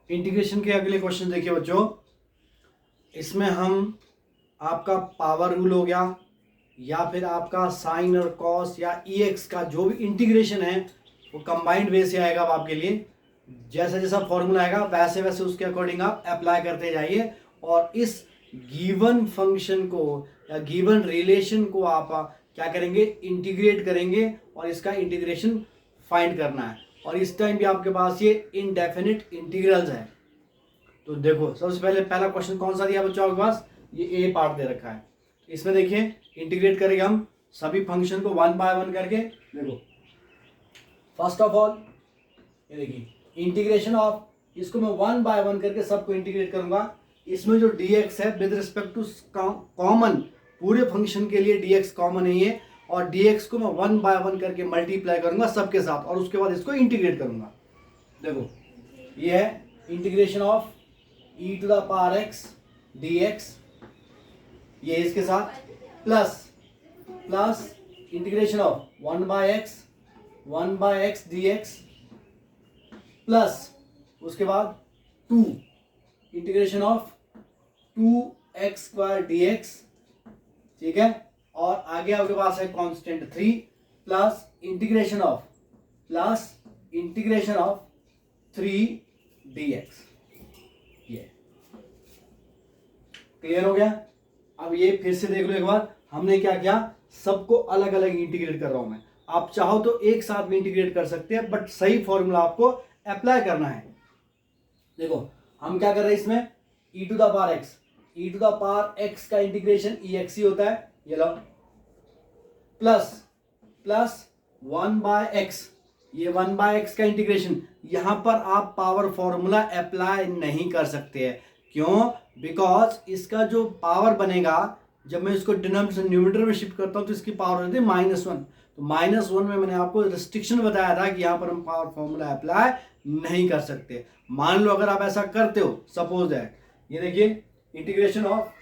Integration के अगले question देखिए बच्चों। इसमें हम आपका पावर रूल हो गया या फिर आपका साइन और कॉस या EX का जो भी इंटीग्रेशन है वो कंबाइंड वे से आएगा। अब आपके लिए जैसा जैसा फॉर्मूला आएगा वैसे वैसे उसके अकॉर्डिंग आप अप्लाई करते जाइए और इस गिवन फंक्शन को या गिवन रिलेशन को आप क्या करेंगे, इंटीग्रेट करेंगे और इसका इंटीग्रेशन फाइंड करना है। और इस टाइम भी आपके पास ये इनडेफिनिट इंटीग्रल्स है। तो देखो सबसे पहले पहला क्वेश्चन कौन सा दिया बच्चों आपके पास, ये ए पार्ट दे रखा है। इसमें देखिए इंटीग्रेट करेंगे हम सभी फंक्शन को वन बाय वन करके। देखो फर्स्ट ऑफ ऑल ये देखिए इंटीग्रेशन ऑफ, इसको मैं वन बाय वन करके सबको इंटीग्रेट करूंगा। इसमें जो dx है विद रिस्पेक्ट टू कॉमन, पूरे फंक्शन के लिए dx कॉमन नहीं है और dx को मैं वन बाय वन करके मल्टीप्लाई करूंगा सबके साथ और उसके बाद इसको इंटीग्रेट करूंगा। देखो ये है integration of e to the power x dx, ये इसके साथ plus integration of one by x dx plus उसके बाद two integration of 2x square dx, ठीक है। और आगे आपके पास है constant 3 plus integration of 3 dx। ये क्लियर हो गया। अब ये फिर से देख लो एक बार, हमने क्या किया, सबको अलग अलग इंटीग्रेट कर रहा हूं मैं। आप चाहो तो एक साथ में इंटीग्रेट कर सकते हैं बट सही फॉर्मूला आपको अप्लाई करना है। देखो हम क्या कर रहे हैं इसमें, e to the power x का इंटीग्रेशन ex ही होता है, ये लो, प्लस वन बाय x, ये वन बाय एक्स का इंटीग्रेशन। यहां पर आप पावर फॉर्मूला अप्लाई नहीं कर सकते हैं। क्यों? बिकॉज इसका जो पावर बनेगा जब मैं इसको डिनोमिनेटर से न्यूमरेटर में शिफ्ट करता हूं तो इसकी पावर होती है -1। तो -1 में मैंने आपको रिस्ट्रिक्शन बताया था कि यहां पर हम पावर फॉर्मूला अप्लाई नहीं कर सकते। मान लो अगर आप ऐसा करते हो, सपोज दैट ये देखिए integration of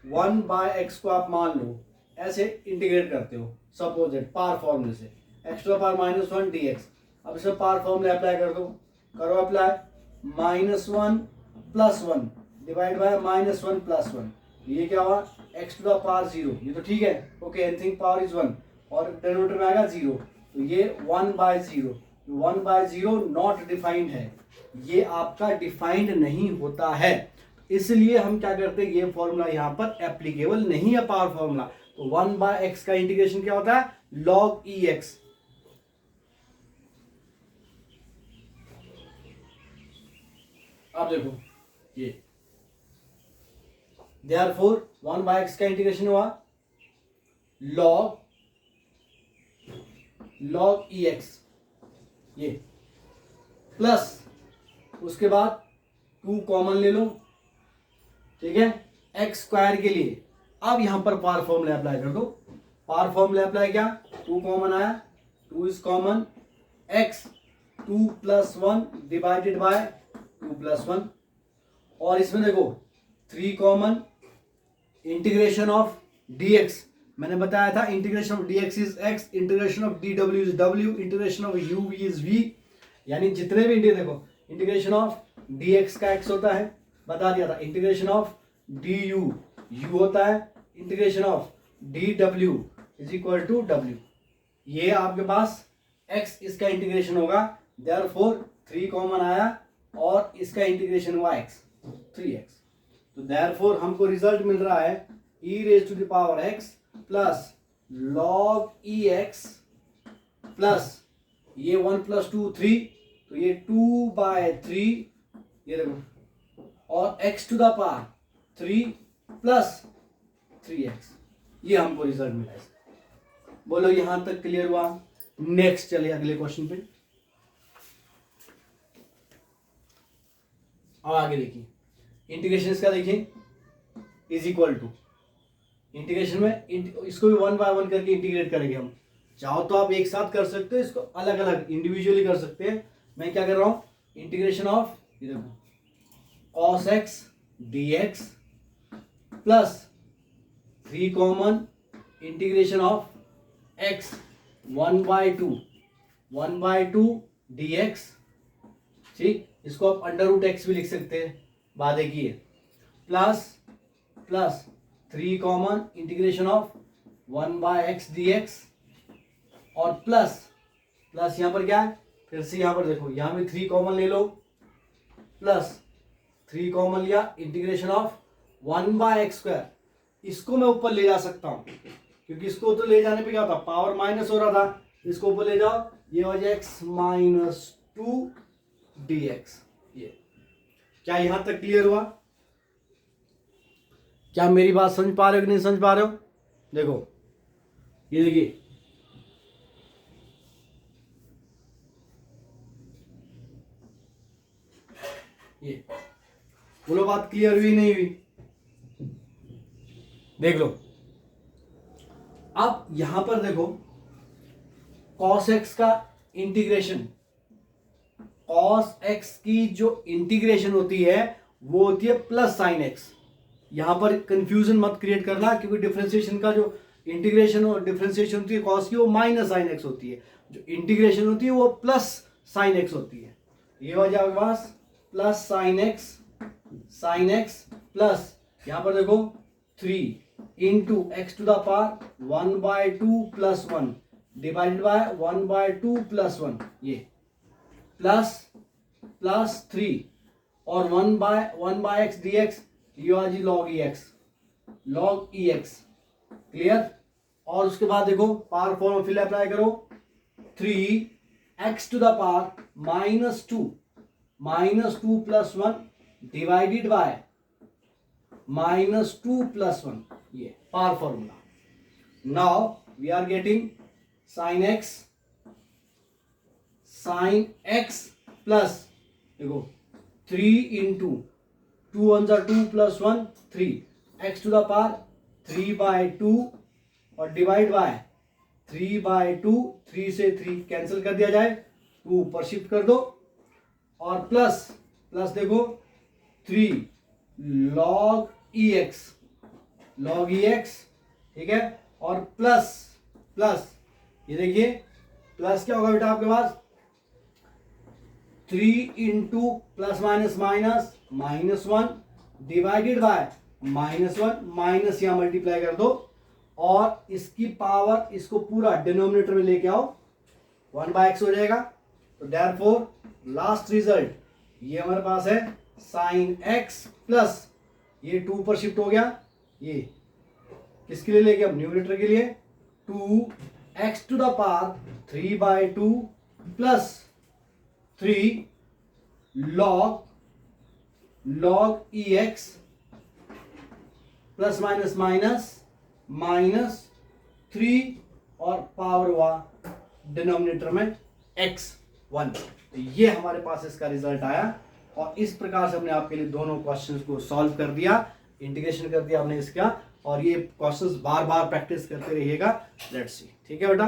one by x को आप मान लो ऐसे इंटीग्रेट करते हो, सपोज दैट पावर फॉर्मूले से x to the power -1 dx। अब इसमें पावर फॉर्मूला अप्लाई कर दो, करो अप्लाई, -1 + 1 डिवाइड बाय -1 + 1, ये क्या हुआ, x टू द पावर 0। ये तो ठीक है, ओके, एनीथिंग पावर इज 1 और डिनोमिनेटर में आएगा 0, तो ये 1/0। 1/0 नॉट डिफाइंड है, ये आपका डिफाइंड नहीं होता है। इसलिए हम क्या करते हैं, ये फॉर्मूला यहां पर एप्लीकेबल नहीं है पावर फॉर्मूला। तो 1/x का इंटीग्रेशन क्या होता है, log ex। अब देखो ये देयरफॉर 1/x का इंटीग्रेशन हुआ log ex, ये प्लस उसके बाद 2 कॉमन ले लो, ठीक है, x स्क्वायर के लिए। अब यहां पर पावर फॉर्मूला अप्लाई कर दो। पावर फॉर्मूला अप्लाई किया, 2 कॉमन आया, 2 is common, x 2 + 1 divided by 2 + 1। और इसमें देखो 3 कॉमन, इंटीग्रेशन ऑफ dx, मैंने बताया था integration of dx is x, integration of dw is w, integration of uv is v। यानी जितने भी देखो इंटीग्रेशन ऑफ dx का x होता है, बता दिया था, इंटीग्रेशन ऑफ du u होता है, integration of dw is equal to w। ये आपके पास x इसका इंटीग्रेशन होगा, देयरफॉर 3 कॉमन आया और इसका इंटीग्रेशन हुआ x 3x। तो देयरफॉर हमको रिजल्ट मिल रहा है e⁻x plus log ex plus ये 1 + 2 3, तो ये 2/3, ये देखो, और x to the power 3 plus 3x, ये हमको रिजल्ट मिला है। बोलो यहां तक क्लियर हुआ? नेक्स्ट चलिए अगले क्वेश्चन पे। अब आगे देखिए इंटीग्रेशन इसका, देखिए इज इक्वल टू, इंटीग्रेशन में इसको भी 1/1 करके इंटीग्रेट करेंगे हम। चाहो तो आप एक साथ कर सकते हो, इसको अलग अलग इंडिविजुअली कर सकते हैं। मैं क्या कर रहा हूं, integration of cos x dx plus 3 common, integration of x 1/2 dx, ठीक, इसको आप अंडर रूट एक्स भी लिख सकते हैं, बात एक ही है। Plus plus 3 common integration of 1/x dx और प्लस प्लस यहाँ पर क्या है, फिर से यहाँ पर देखो, यहाँ भी 3 कॉमन ले लो, प्लस 3 कॉमन लिया, इंटीग्रेशन ऑफ 1/x²। इसको मैं ऊपर ले जा सकता हूँ क्योंकि इसको तो ले जाने पे क्या होता, पावर माइनस हो रहा था, इसको ऊपर ले जाओ, ये हो जाए x-2 dx। ये क्या यहां तक क्लियर हुआ? क्या मेरी बात समझ पा रहे हो कि नहीं समझ पा रहे हो? देखो ये देखिए, ये बोलो बात क्लियर हुई नहीं हुई? देख लो, अब यहां पर देखो cos x का इंटीग्रेशन, cos x की जो इंटीग्रेशन होती है वो होती है प्लस साइन x। यहां पर कंफ्यूजन मत क्रिएट करना क्योंकि डिफरेंशिएशन का जो इंटीग्रेशन और डिफरेंशिएशन होती है cos की, वो माइनस साइन x होती है, जो इंटीग्रेशन होती है वो प्लस साइन x होती है। ये हो जाएगा पास प्लस साइन x प्लस यहां पर देखो 3 into x to the power 1/2 plus 1 divided by 1/2 plus 1, ये प्लस 3 और 1/x dx, ये आ जी log ex क्लियर। और उसके बाद देखो पावर फॉर्म फिर अप्लाई करो, 3x to the power -2 plus 1 divided by -2 plus 1, ये power formula. Now we are getting sine x plus देखो 3 into 2 1 2 plus 1 3 x to the power 3/2 और डिवाइड बाय 3/2, 3 से 3 कैंसिल कर दिया जाए, 2 ऊपर शिफ्ट कर दो और प्लस देखो 3 log ex, ठीक है, और प्लस ये देखिए प्लस क्या होगा बेटा आपके पास 3 into plus -1 divided bye -1, minus यहां मल्टीप्लाई कर दो और इसकी पावर इसको पूरा डिनोमिनेटर में लेके आओ, 1/x हो जाएगा। तो देयरफॉर लास्ट रिजल्ट ये हमारे पास है साइन x प्लस ये 2 पर शिफ्ट हो गया, ये किसके लिए लेके, अब न्यूमरेटर के लिए, 2x to the power 3/2 plus 3 log ex plus minus 3 और पावर हुआ डिनोमिनेटर में x1। तो ये हमारे पास इसका रिजल्ट आया और इस प्रकार से हमने आपके लिए दोनों क्वेश्चंस को सॉल्व कर दिया, इंटीग्रेशन कर दिया हमने इसका। और ये क्वेश्चंस बार बार प्रैक्टिस करते रहिएगा, लेट्स सी, ठीक है बेटा।